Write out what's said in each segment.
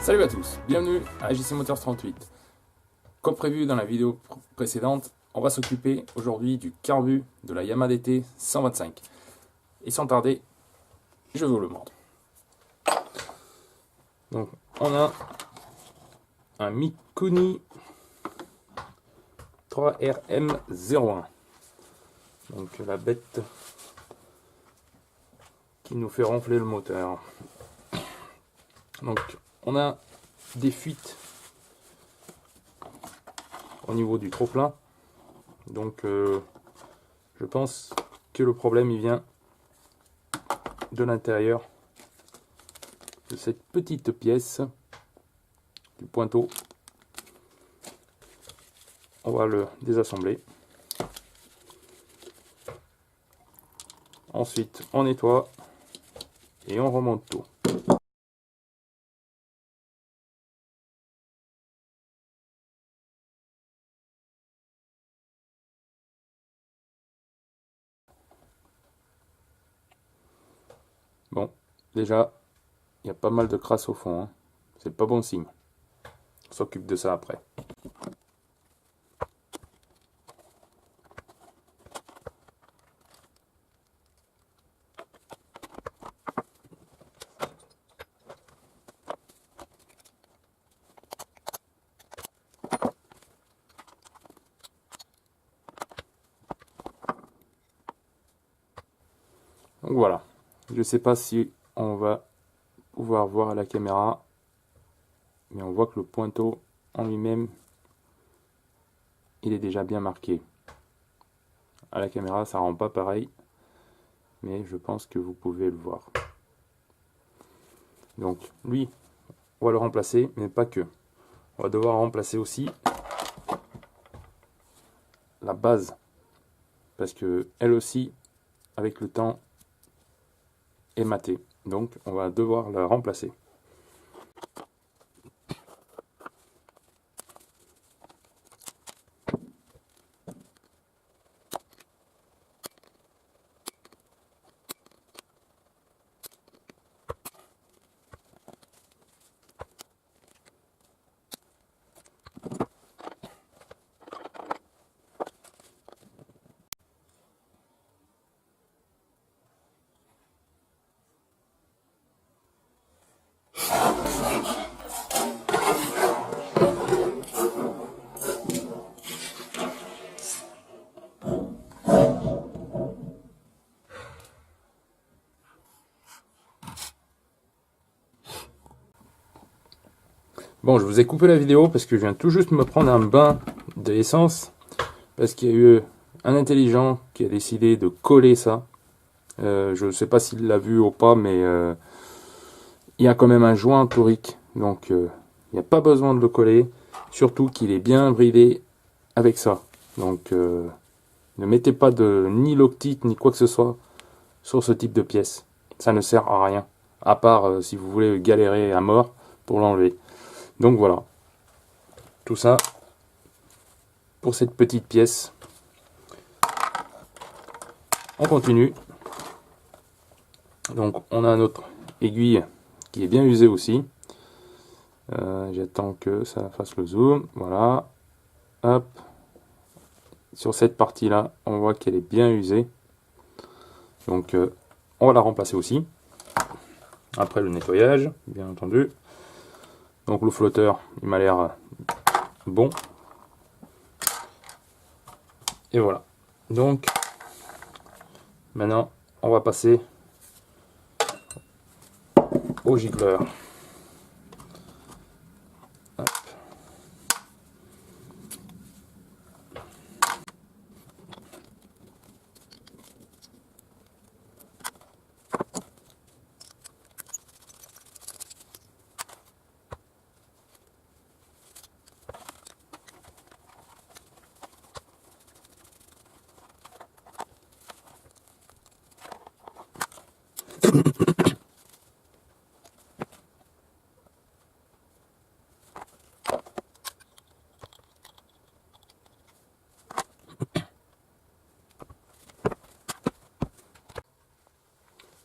Salut à tous, bienvenue à AJC Motors 38. Comme prévu dans la vidéo précédente, on va s'occuper aujourd'hui du carbu de la Yamaha DT 125. Et sans tarder, je vais vous le montrer. Donc on a un Mikuni 3RM01. Donc la bête qui nous fait ronfler le moteur. Donc on a des fuites au niveau du trop-plein. Donc je pense que le problème il vient de l'intérieur de cette petite pièce du pointeau. On va le désassembler. Ensuite on nettoie et on remonte tout. Bon, déjà, il y a pas mal de crasse au fond, hein. C'est pas bon signe. On s'occupe de ça après. Donc voilà, je sais pas si on va pouvoir voir à la caméra, mais on voit que le pointeau en lui-même, il est déjà bien marqué. À la caméra, ça rend pas pareil, mais je pense que vous pouvez le voir. Donc lui, on va le remplacer, mais pas que. On va devoir remplacer aussi la base, parce que elle aussi, avec le temps, est matée. Donc on va devoir la remplacer. Bon, je vous ai coupé la vidéo parce que je viens tout juste me prendre un bain d'essence parce qu'il y a eu un intelligent qui a décidé de coller ça. Je ne sais pas s'il l'a vu ou pas, mais il y a quand même un joint torique, donc il n'y a pas besoin de le coller, surtout qu'il est bien bridé avec ça. Donc ne mettez pas de ni loctite ni quoi que ce soit sur ce type de pièce. Ça ne sert à rien, à part si vous voulez galérer à mort pour l'enlever. Donc voilà, tout ça pour cette petite pièce. On continue. Donc on a notre aiguille qui est bien usée aussi. J'attends que ça fasse le zoom. Voilà. Hop. Sur cette partie là, on voit qu'elle est bien usée. Donc on va la remplacer aussi. Après le nettoyage, bien entendu. Donc le flotteur, il m'a l'air bon. Et voilà. Donc maintenant, on va passer au gicleur. Hop.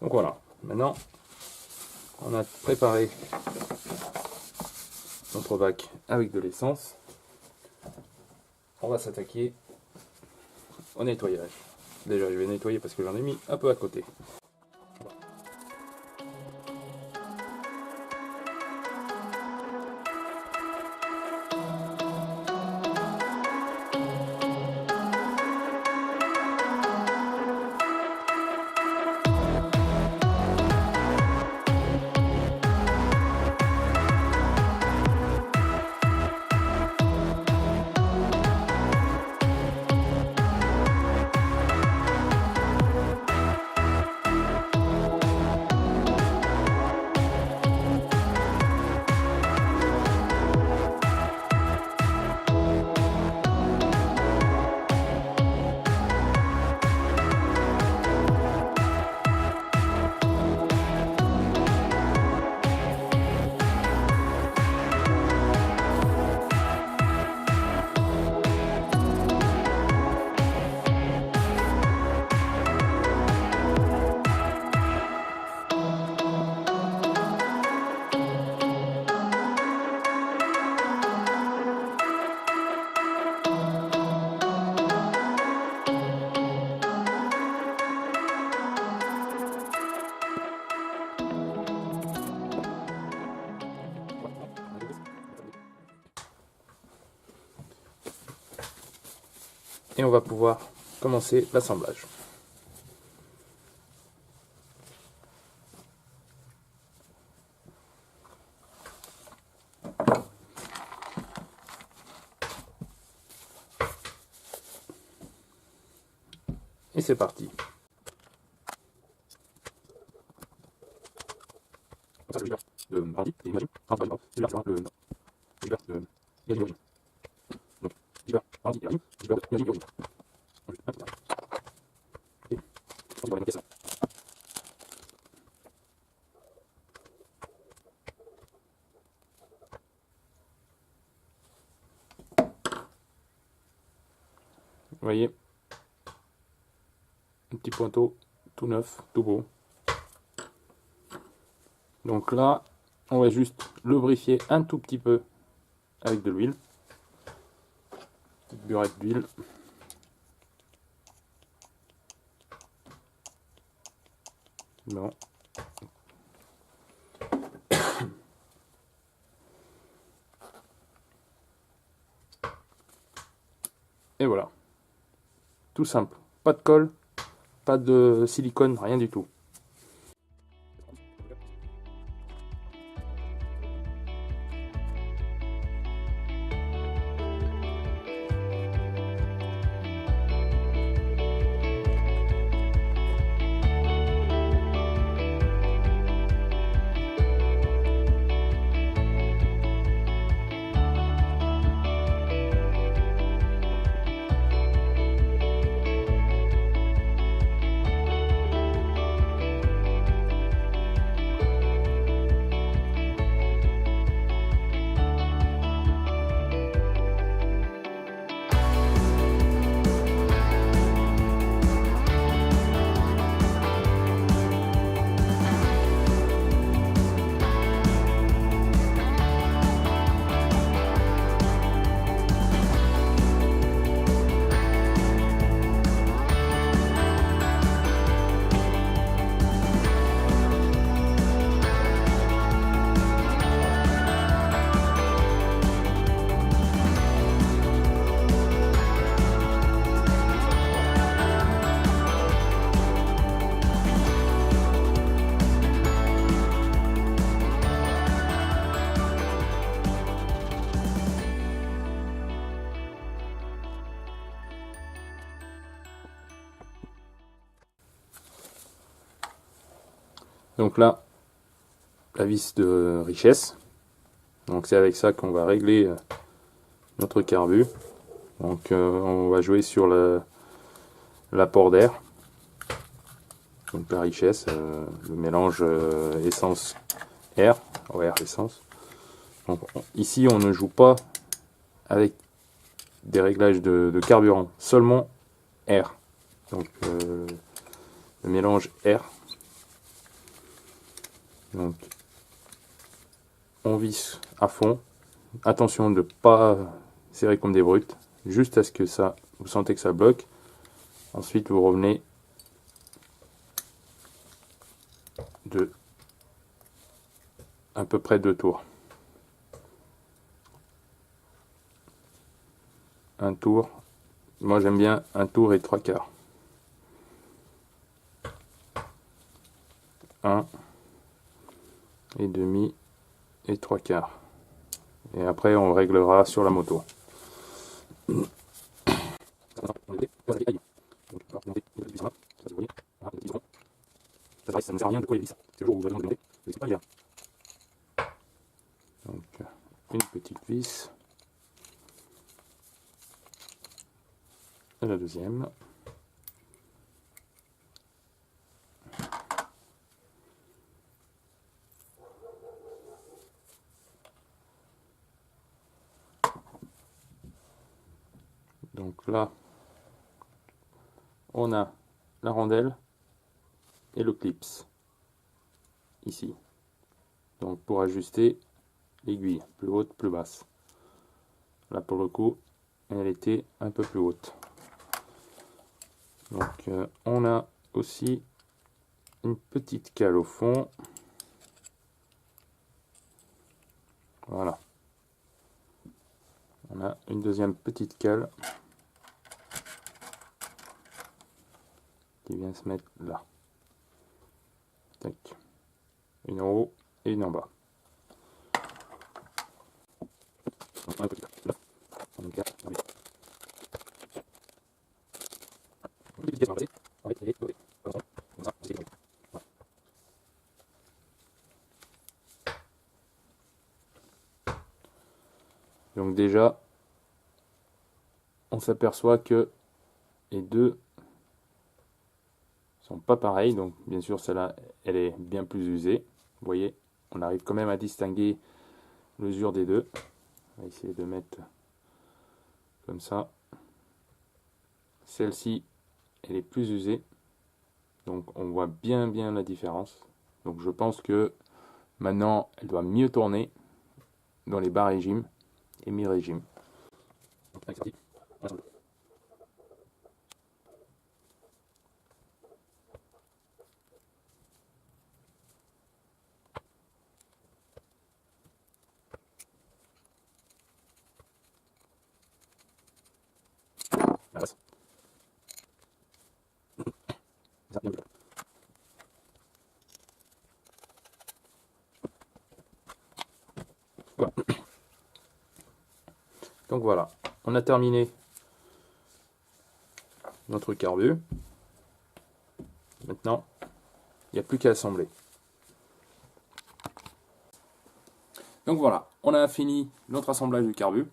Donc voilà, maintenant on a préparé notre bac avec de l'essence. On va s'attaquer au nettoyage. Déjà, je vais nettoyer parce que j'en ai mis un peu à côté. Et on va pouvoir commencer l'assemblage. Et c'est parti. De bandit, et imagine, enfin, pas c'est le de imagine. Donc, bandit, imagine, imagine. Et on va noter ça. Vous voyez, un petit pointeau tout neuf, tout beau. Donc là, on va juste lubrifier un tout petit peu avec de l'huile. Petite burette d'huile. Bon. Et voilà. Tout simple. Pas de colle, pas de silicone, rien du tout. Donc là, la vis de richesse. Donc c'est avec ça qu'on va régler notre carbu. Donc on va jouer sur l'apport d'air. Donc la richesse, le mélange essence-air, essence. Donc ici on ne joue pas avec des réglages de carburant, seulement air. Donc le mélange air. Donc on visse à fond, Attention de ne pas serrer comme des brutes, juste à ce que ça, vous sentez que ça bloque. Ensuite vous revenez de à peu près 2 tours. Un tour, moi j'aime bien un tour et 3/4. 1 et demi et 3/4. Et après on réglera sur la moto. Ça ne sert à rien de coller les vis. C'est le jour où vous avez besoin de c'est pas grave. Donc une petite vis. Et la deuxième. Donc là, on a la rondelle et le clips ici. Donc pour ajuster l'aiguille, plus haute, plus basse. Là pour le coup, elle était un peu plus haute. Donc on a aussi une petite cale au fond. Voilà. On a une deuxième petite cale qui vient se mettre là. Tac. Une en haut et une en bas. Donc déjà, on s'aperçoit que les deux sont pas pareils. Donc bien sûr, celle-là, elle est bien plus usée. Vous voyez, on arrive quand même à distinguer l'usure des deux. On va essayer de mettre comme ça. Celle-ci, elle est plus usée. Donc on voit bien la différence. Donc je pense que maintenant, elle doit mieux tourner dans les bas régimes et mi-régime. Voilà. Donc voilà, on a terminé notre carbu. Maintenant, il n'y a plus qu'à assembler. Donc voilà, on a fini notre assemblage du carbu.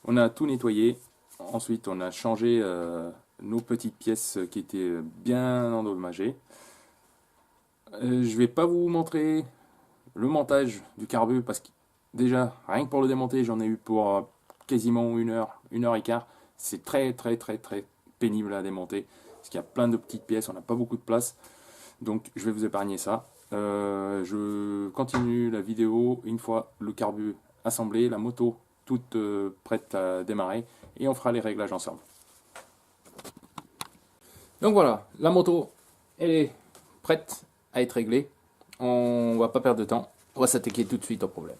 On a tout nettoyé. Ensuite, on a changé nos petites pièces qui étaient bien endommagées. Je vais pas vous montrer le montage du carbu parce que déjà, rien que pour le démonter, j'en ai eu pour quasiment 1 heure et quart. C'est très pénible à démonter parce qu'il y a plein de petites pièces, on n'a pas beaucoup de place. Donc je vais vous épargner ça. Je continue la vidéo une fois le carbu assemblé, la moto toute prête à démarrer et on fera les réglages ensemble. Donc voilà, la moto elle est prête à être réglée. On va pas perdre de temps, on va s'attaquer tout de suite au problème.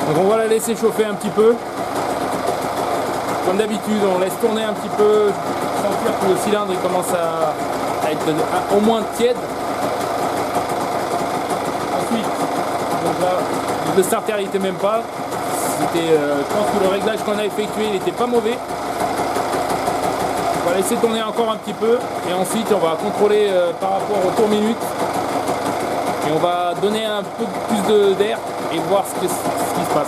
Donc on va la laisser chauffer un petit peu. Comme d'habitude, on laisse tourner un petit peu, sentir que le cylindre il commence à être au moins tiède. Ensuite, donc là, le starter il était même pas. Je pense que le réglage qu'on a effectué il n'était pas mauvais. On va laisser tourner encore un petit peu et ensuite on va contrôler par rapport au tour minute. Et on va donner un peu plus d'air et voir ce qui se passe.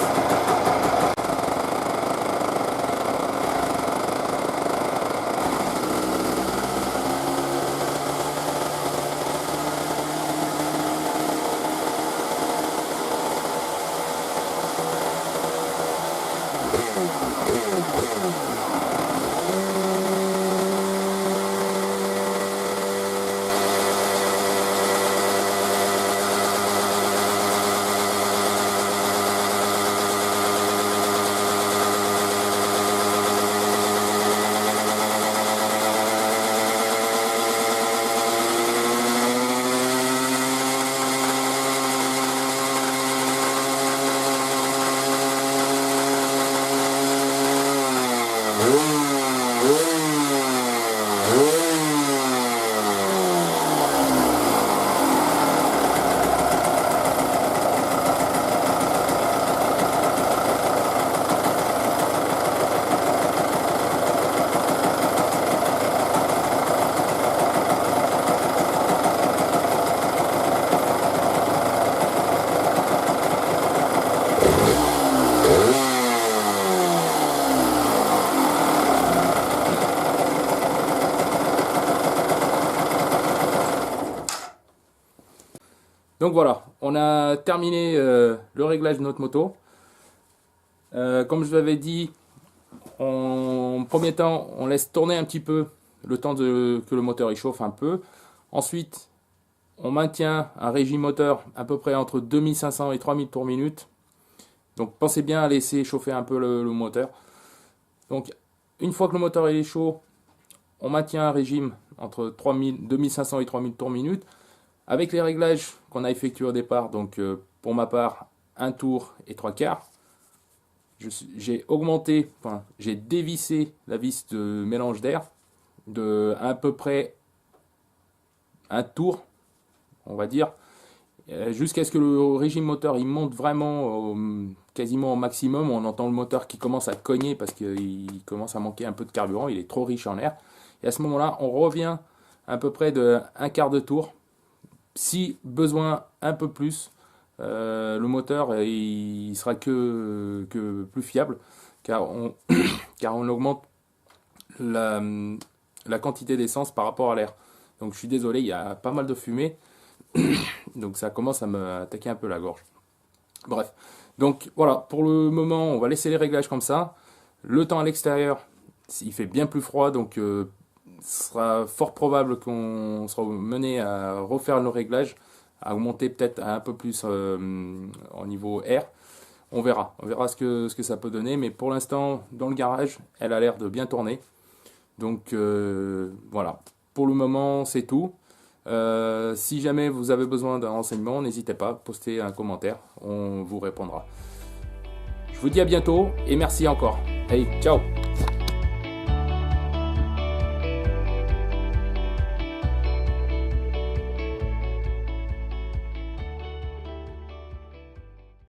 Donc voilà, on a terminé le réglage de notre moto. Comme je vous l'avais dit, en premier temps, on laisse tourner un petit peu le temps que le moteur il chauffe un peu. Ensuite, on maintient un régime moteur à peu près entre 2500 et 3000 tours minute. Donc pensez bien à laisser chauffer un peu le moteur. Donc une fois que le moteur est chaud, on maintient un régime entre 2500 et 3000 tours minute. Avec les réglages qu'on a effectués au départ, donc pour ma part, 1 tour et 3 quarts, j'ai augmenté, enfin, j'ai dévissé la vis de mélange d'air de à peu près 1 tour, on va dire, jusqu'à ce que le régime moteur il monte vraiment quasiment au maximum. On entend le moteur qui commence à cogner parce qu'il commence à manquer un peu de carburant, il est trop riche en air. Et à ce moment-là, on revient à peu près de 1 quart de tour. Si besoin un peu plus, le moteur il sera que plus fiable car on augmente la quantité d'essence par rapport à l'air. Donc je suis désolé, il y a pas mal de fumée, donc ça commence à me attaquer un peu la gorge. Bref, donc voilà, pour le moment on va laisser les réglages comme ça. Le temps à l'extérieur, il fait bien plus froid, donc ce sera fort probable qu'on sera mené à refaire le réglage, à augmenter peut-être un peu plus au niveau air. On verra ce que ça peut donner, mais pour l'instant, dans le garage, elle a l'air de bien tourner. Donc voilà, pour le moment, c'est tout. Si jamais vous avez besoin d'un renseignement, n'hésitez pas, postez un commentaire, on vous répondra. Je vous dis à bientôt et merci encore. Allez, ciao!